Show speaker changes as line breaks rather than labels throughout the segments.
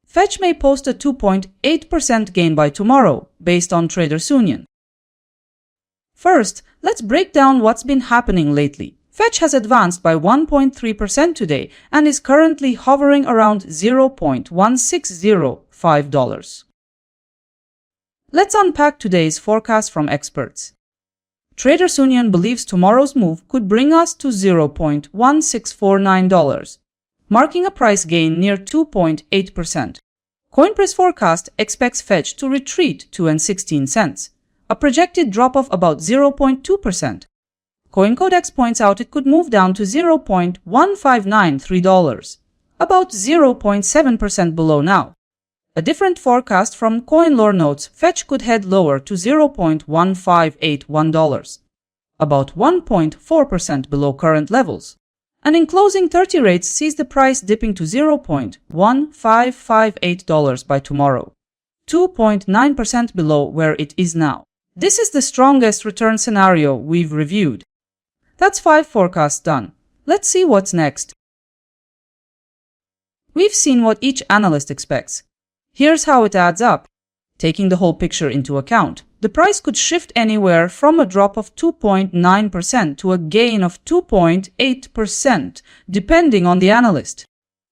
Fetch may post a 2.8% gain by tomorrow, based on Traders Union. First, let's break down what's been happening lately. Fetch has advanced by 1.3% today and is currently hovering around $0.1605. Let's unpack today's forecast from experts. Traders Union believes tomorrow's move could bring us to $0.1649, marking a price gain near 2.8%. CoinPress forecast expects Fetch to retreat to 16 cents, a projected drop of about 0.2%. CoinCodex points out it could move down to $0.1593, about 0.7% below now. A different forecast from CoinLore notes Fetch could head lower to $0.1581, about 1.4% below current levels. And in closing, 30 rates sees the price dipping to $0.1558 by tomorrow, 2.9% below where it is now. This is the strongest return scenario we've reviewed. That's 5 forecasts done. Let's see what's next. We've seen what each analyst expects. Here's how it adds up. Taking the whole picture into account, the price could shift anywhere from a drop of 2.9% to a gain of 2.8%, depending on the analyst.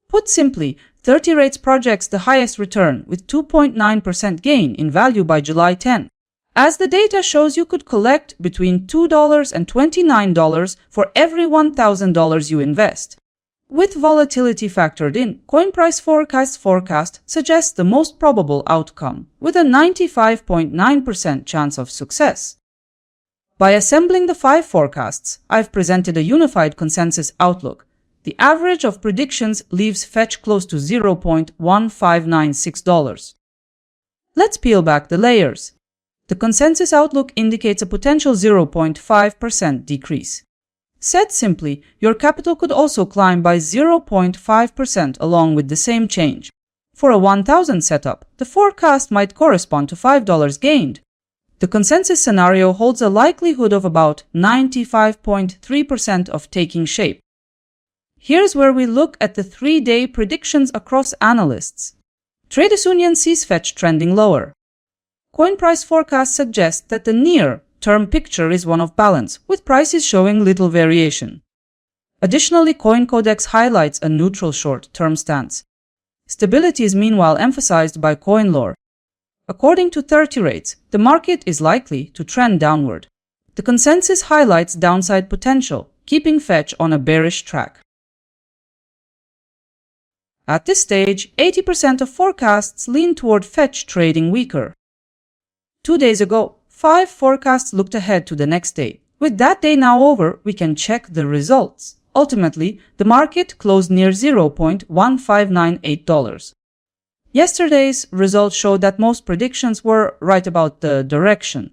Put simply, 30 rates projects the highest return with 2.9% gain in value by July 10. As the data shows, you could collect between $2 and $29 for every $1,000 you invest. With volatility factored in, CoinPrice forecast suggests the most probable outcome, with a 95.9% chance of success. By assembling the 5 forecasts, I've presented a unified consensus outlook. The average of predictions leaves Fetch close to $0.1596. Let's peel back the layers. The consensus outlook indicates a potential 0.5% decrease. Said simply, your capital could also climb by 0.5% along with the same change. For a 1,000 setup, the forecast might correspond to $5 gained. The consensus scenario holds a likelihood of about 95.3% of taking shape. Here's where we look at the 3-day predictions across analysts. Traders Union sees Fetch trending lower. CoinPrice forecast suggests that the near-term picture is one of balance, with prices showing little variation. Additionally, CoinCodex highlights a neutral short-term stance. Stability is meanwhile emphasized by CoinLore. According to 30 rates, the market is likely to trend downward. The consensus highlights downside potential, keeping Fetch on a bearish track. At this stage, 80% of forecasts lean toward Fetch trading weaker. 2 days ago, 5 forecasts looked ahead to the next day. With that day now over, we can check the results. Ultimately, the market closed near $0.1598. Yesterday's results showed that most predictions were right about the direction.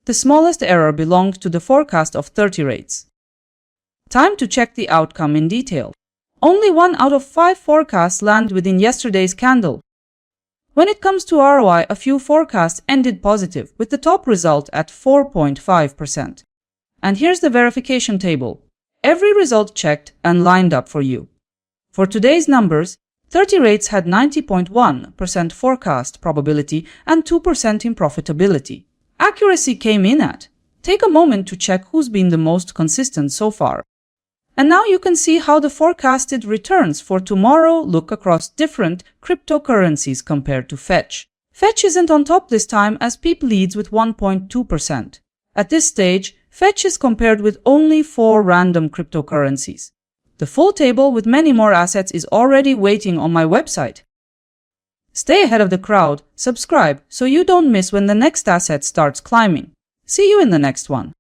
The smallest error belonged to the forecast of 30 rates. Time to check the outcome in detail. Only 1 out of 5 forecasts landed within yesterday's candle. When it comes to ROI, a few forecasts ended positive, with the top result at 4.5%. And here's the verification table. Every result checked and lined up for you. For today's numbers, 30 rates had 90.1% forecast probability and 2% in profitability. Accuracy came in at. Take a moment to check who's been the most consistent so far. And now you can see how the forecasted returns for tomorrow look across different cryptocurrencies compared to Fetch. Fetch isn't on top this time as PEEP leads with 1.2%. At this stage, Fetch is compared with only 4 random cryptocurrencies. The full table with many more assets is already waiting on my website. Stay ahead of the crowd, subscribe so you don't miss when the next asset starts climbing. See you in the next one.